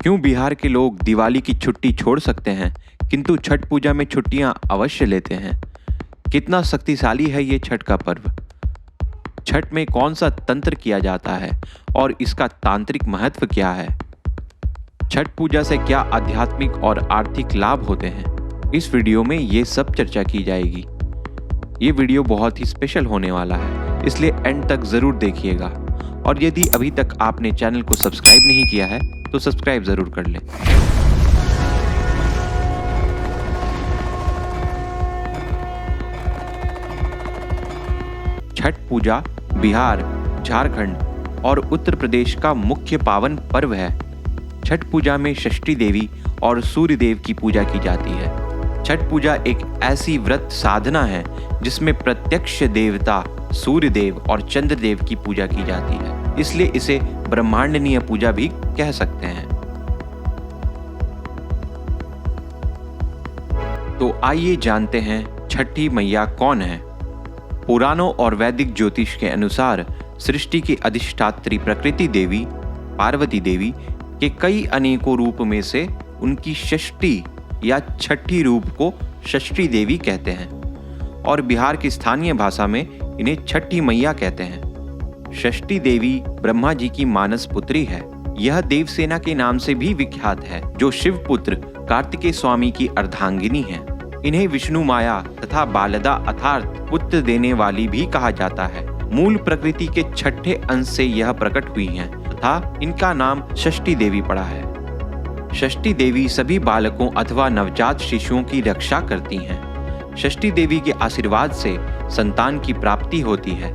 क्यों बिहार के लोग दिवाली की छुट्टी छोड़ सकते हैं किंतु छठ पूजा में छुट्टियां अवश्य लेते हैं? कितना शक्तिशाली है ये छठ का पर्व? छठ में कौन सा तंत्र किया जाता है और इसका तांत्रिक महत्व क्या है? छठ पूजा से क्या आध्यात्मिक और आर्थिक लाभ होते हैं? इस वीडियो में ये सब चर्चा की जाएगी। ये वीडियो बहुत ही स्पेशल होने वाला है, इसलिए एंड तक जरूर देखिएगा। और यदि अभी तक आपने चैनल को सब्सक्राइब नहीं किया है तो सब्सक्राइब जरूर कर लें। छठ पूजा बिहार, झारखंड और उत्तर प्रदेश का मुख्य पावन पर्व है। छठ पूजा में षष्ठी देवी और सूर्य देव की पूजा की जाती है। छठ पूजा एक ऐसी व्रत साधना है जिसमें प्रत्यक्ष देवता सूर्य देव और चंद्र देव की पूजा की जाती है, इसलिए इसे ब्रह्मांडनीय पूजा भी कह सकते हैं। तो आइए जानते हैं छठी मैया कौन है। पुराणों और वैदिक ज्योतिष के अनुसार सृष्टि की अधिष्ठात्री प्रकृति देवी पार्वती देवी के कई अनेकों रूप में से उनकी षष्ठी या छठी रूप को षष्ठी देवी कहते हैं और बिहार की स्थानीय भाषा में इन्हें छठी मैया कहते हैं। षष्ठी देवी ब्रह्मा जी की मानस पुत्री है। यह देवसेना के नाम से भी विख्यात है, जो शिव पुत्र कार्तिकेय स्वामी की अर्धांगिनी है। इन्हें विष्णु माया तथा बालदा अर्थात पुत्र देने वाली भी कहा जाता है। मूल प्रकृति के छठे अंश से यह प्रकट हुई हैं तथा इनका नाम षष्ठी देवी पड़ा है। षष्ठी देवी सभी बालकों अथवा नवजात शिशुओं की रक्षा करती हैं। षष्ठी देवी के आशीर्वाद से संतान की प्राप्ति होती है।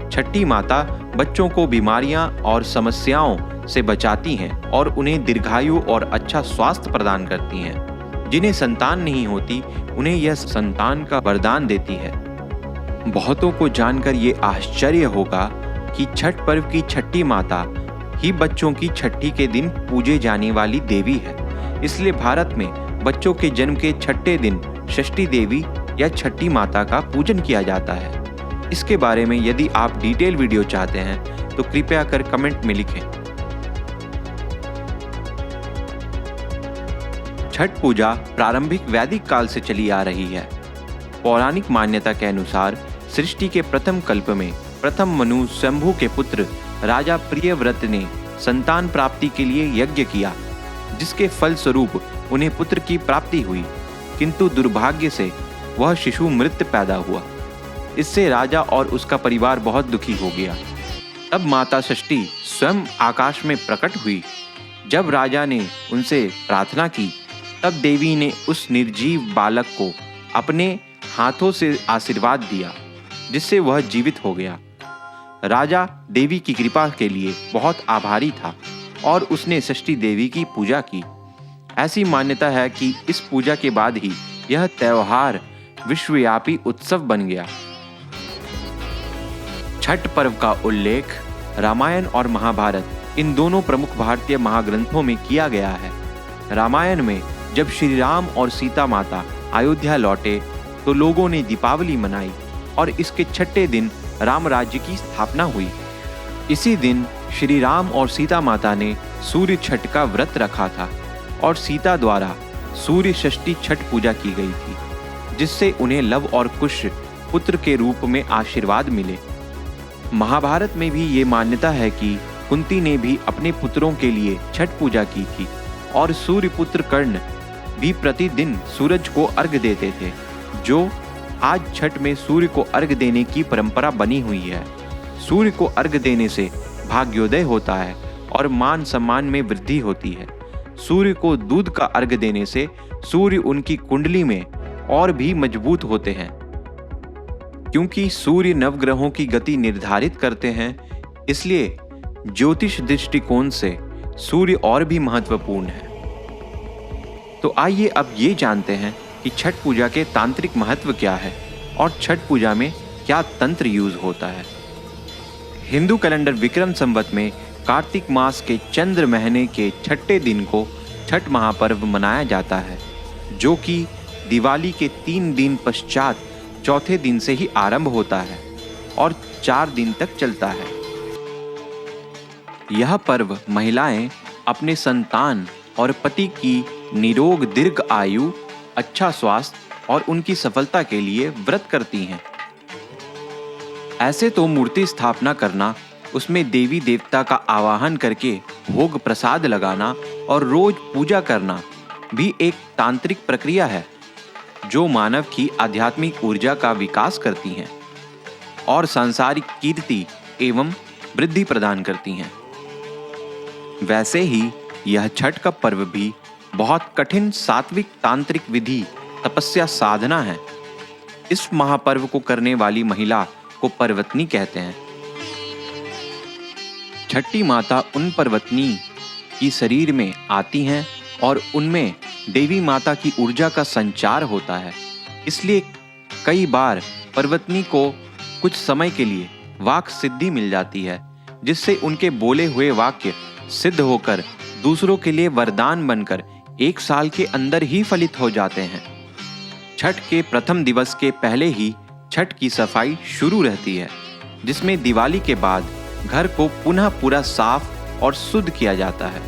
छठी माता बच्चों को बीमारियां और समस्याओं से बचाती हैं और उन्हें दीर्घायु और अच्छा स्वास्थ्य प्रदान करती हैं। जिन्हें संतान नहीं होती उन्हें यह संतान का वरदान देती है। बहुतों को जानकर ये आश्चर्य होगा कि छठ पर्व की छठी माता ही बच्चों की छठी के दिन पूजे जाने वाली देवी है। इसलिए भारत में बच्चों के जन्म के छठे दिन षष्ठी देवी या छठी माता का पूजन किया जाता है। इसके बारे में यदि आप डिटेल वीडियो चाहते हैं तो कृपया कर कमेंट में लिखें। छठ पूजा प्रारंभिक वैदिक काल से चली आ रही है। पौराणिक मान्यता के अनुसार सृष्टि के प्रथम कल्प में प्रथम मनु शंभु के पुत्र राजा प्रियव्रत ने संतान प्राप्ति के लिए यज्ञ किया, जिसके फल स्वरूप उन्हें पुत्र की प्राप्ति हुई, किंतु दुर्भाग्य से वह शिशु मृत पैदा हुआ। इससे राजा और उसका परिवार बहुत दुखी हो गया। तब माता षष्ठी स्वयं आकाश में प्रकट हुई। जब राजा ने उनसे प्रार्थना की तब देवी ने उस निर्जीव बालक को अपने हाथों से आशीर्वाद दिया, जिससे वह जीवित हो गया। राजा देवी की कृपा के लिए बहुत आभारी था और उसने षष्ठी देवी की पूजा की। ऐसी मान्यता है कि इस पूजा के बाद ही यह त्योहार विश्वव्यापी उत्सव बन गया। छठ पर्व का उल्लेख रामायण और महाभारत इन दोनों प्रमुख भारतीय महाग्रंथों में किया गया है। रामायण में जब श्री राम और सीता माता अयोध्या लौटे तो लोगों ने दीपावली मनाई और इसके छठे दिन राम राज्य की स्थापना हुई। इसी दिन श्री राम और सीता माता ने सूर्य छठ का व्रत रखा था और सीता द्वारा सूर्य षष्ठी छठ पूजा की गई थी, जिससे उन्हें लव और कुश पुत्र के रूप में आशीर्वाद मिले। महाभारत में भी ये मान्यता है कि कुंती ने भी अपने पुत्रों के लिए छठ पूजा की थी और सूर्य पुत्र कर्ण भी प्रतिदिन सूरज को अर्घ देते थे, जो आज छठ में सूर्य को अर्घ देने की परंपरा बनी हुई है। सूर्य को अर्घ देने से भाग्योदय होता है और मान सम्मान में वृद्धि होती है। सूर्य को दूध का अर्घ देने से सूर्य उनकी कुंडली में और भी मजबूत होते हैं। क्योंकि सूर्य नवग्रहों की गति निर्धारित करते हैं, इसलिए ज्योतिष दृष्टिकोण से सूर्य और भी महत्वपूर्ण है। तो आइए अब ये जानते हैं कि छठ पूजा के तांत्रिक महत्व क्या है और छठ पूजा में क्या तंत्र यूज होता है। हिंदू कैलेंडर विक्रम संवत में कार्तिक मास के चंद्र महीने के छठे दिन को छठ महापर्व मनाया जाता है, जो कि दिवाली के 3 दिन पश्चात चौथे दिन से ही आरंभ होता है और 4 दिन तक चलता है। यह पर्व महिलाएं अपने संतान और पति की निरोग दीर्घ आयु, अच्छा स्वास्थ्य और उनकी सफलता के लिए व्रत करती हैं। ऐसे तो मूर्ति स्थापना करना, उसमें देवी देवता का आवाहन करके भोग प्रसाद लगाना और रोज पूजा करना भी एक तांत्रिक प्रक्रिया है जो मानव की आध्यात्मिक ऊर्जा का विकास करती हैं और सांसारिक कीर्ति एवं वृद्धि प्रदान करती हैं। वैसे ही यह छठ का पर्व भी बहुत कठिन सात्विक तांत्रिक विधि तपस्या साधना है। इस महापर्व को करने वाली महिला को पर्वतनी कहते हैं। छठी माता उन पर्वतनी की शरीर में आती हैं और उनमें देवी माता की ऊर्जा का संचार होता है। इसलिए कई बार पर्वतनी को कुछ समय के लिए वाक सिद्धि मिल जाती है, जिससे उनके बोले हुए वाक्य सिद्ध होकर दूसरों के लिए वरदान बनकर 1 साल के अंदर ही फलित हो जाते हैं। छठ के प्रथम दिवस के पहले ही छठ की सफाई शुरू रहती है, जिसमें दिवाली के बाद घर को पुनः पूरा साफ और शुद्ध किया जाता है।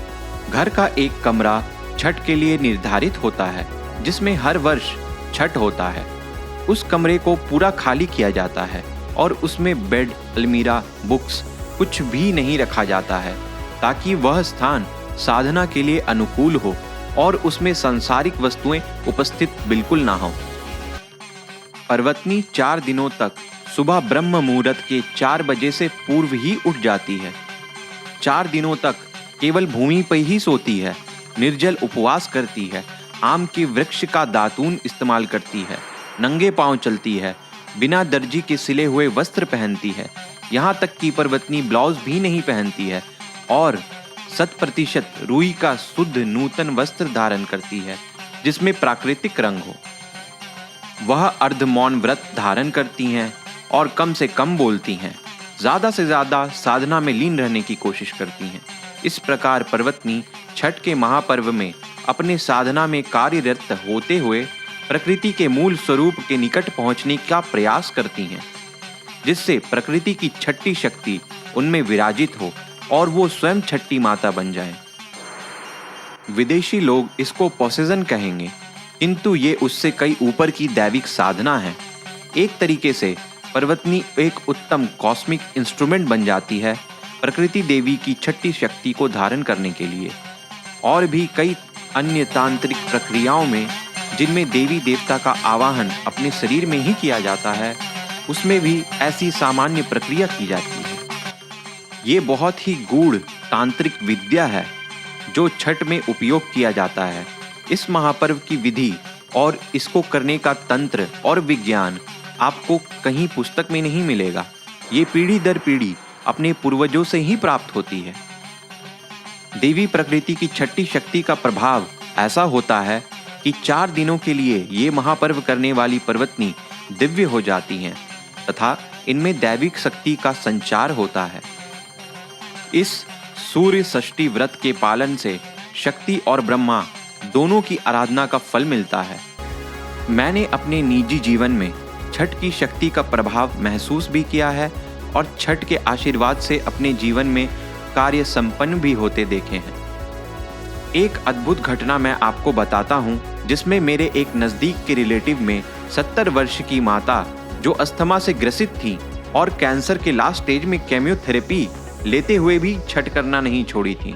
घर का एक कमरा छठ के लिए निर्धारित होता है, जिसमें हर वर्ष छठ होता है। उस कमरे को पूरा खाली किया जाता है और उसमें बेड, अलमीरा, बुक्स कुछ भी नहीं रखा जाता है, ताकि वह स्थान साधना के लिए अनुकूल हो और उसमें सांसारिक वस्तुएं उपस्थित बिल्कुल ना हो। पर्वतनी 4 दिनों तक सुबह ब्रह्म मुहूर्त के 4 बजे से पूर्व ही उठ जाती है। 4 दिनों तक केवल भूमि पर ही सोती है, निर्जल उपवास करती है, आम के वृक्ष का दातून इस्तेमाल करती है, नंगे पांव चलती है, बिना दर्जी के सिले हुए वस्त्र पहनती है, यहाँ तक कि पर्वतनी ब्लाउज भी नहीं पहनती है और 100% रुई का शुद्ध नूतन वस्त्र धारण करती है, जिसमें प्राकृतिक रंग हो। वह अर्धमौन व्रत धारण करती हैं और कम से कम बोलती हैं, ज़्यादा से ज़्यादा साधना में लीन रहने की कोशिश करती हैं। इस प्रकार पर्वतनी छठ के महापर्व में अपने साधना में कार्यरत होते हुए प्रकृति के मूल स्वरूप के निकट पहुंचने का प्रयास करती हैं, जिससे प्रकृति की छठी शक्ति उनमें विराजित हो और वो स्वयं छठी माता बन जाएं। विदेशी लोग इसको पोसेशन कहेंगे, किंतु ये उससे कई ऊपर की दैविक साधना है। एक तरीके से पर्वतनी एक उत्तम कॉस्मिक इंस्ट्रूमेंट बन जाती है प्रकृति देवी की छठी शक्ति को धारण करने के लिए। और भी कई अन्य तांत्रिक प्रक्रियाओं में, जिनमें देवी देवता का आवाहन अपने शरीर में ही किया जाता है, उसमें भी ऐसी सामान्य प्रक्रिया की जाती है। ये बहुत ही गूढ़ तांत्रिक विद्या है जो छठ में उपयोग किया जाता है। इस महापर्व की विधि और इसको करने का तंत्र और विज्ञान आपको कहीं पुस्तक में नहीं मिलेगा। ये पीढ़ी दर पीढ़ी अपने पूर्वजों से ही प्राप्त होती है। देवी प्रकृति की छठी शक्ति का प्रभाव ऐसा होता है कि 4 दिनों के लिए ये महापर्व करने वाली पर्वतनी दिव्य हो जाती हैं तथा इनमें दैविक शक्ति का संचार होता है। इस सूर्य षष्ठी व्रत के पालन से शक्ति और ब्रह्मा दोनों की आराधना का फल मिलता है। मैंने अपने निजी जीवन में छठ की शक्ति का प्रभाव महसूस भी किया है और छठ के आशीर्वाद से अपने जीवन में कार्य संपन्न भी होते देखे हैं। एक अद्भुत घटना मैं आपको बताता हूँ, जिसमें मेरे एक नज़दीक के रिलेटिव में 70 वर्ष की माता जो अस्थमा से ग्रसित थी और कैंसर के लास्ट स्टेज में केमियोथेरेपी लेते हुए भी छठ करना नहीं छोड़ी थी।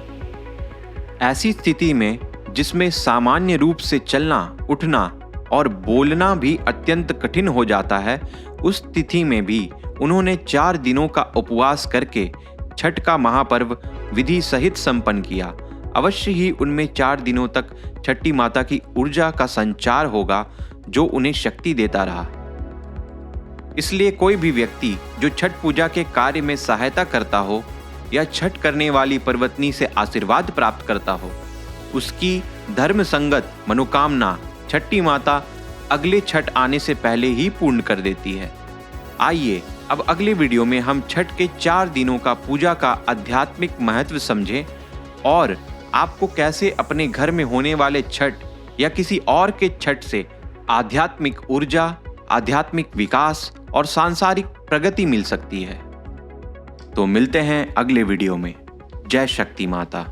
ऐसी स्थिति में, जिसमें सामान्य रूप से चलना, उठना और बोलना भी अत्यंत कठिन हो जाता है, उस तिथि में भी उन्होंने 4 दिनों का उपवास करके छठ का महापर्व विधि सहित संपन्न किया। अवश्य ही उनमें 4 दिनों तक छठी माता की ऊर्जा का संचार होगा जो उन्हें शक्ति देता रहा। इसलिए कोई भी व्यक्ति जो छठ पूजा के कार्य में सहायता करता हो या छठ करने वाली पर्वतनी से आशीर्वाद प्राप्त करता हो, उसकी धर्म संगत मनोकामना छठी माता अगले छठ आने से पहले ही पूर्ण कर देती है। आइए अब अगले वीडियो में हम छठ के 4 दिनों का पूजा का आध्यात्मिक महत्व समझें और आपको कैसे अपने घर में होने वाले छठ या किसी और के छठ से आध्यात्मिक ऊर्जा, आध्यात्मिक विकास और सांसारिक प्रगति मिल सकती है। तो मिलते हैं अगले वीडियो में। जय शक्ति माता।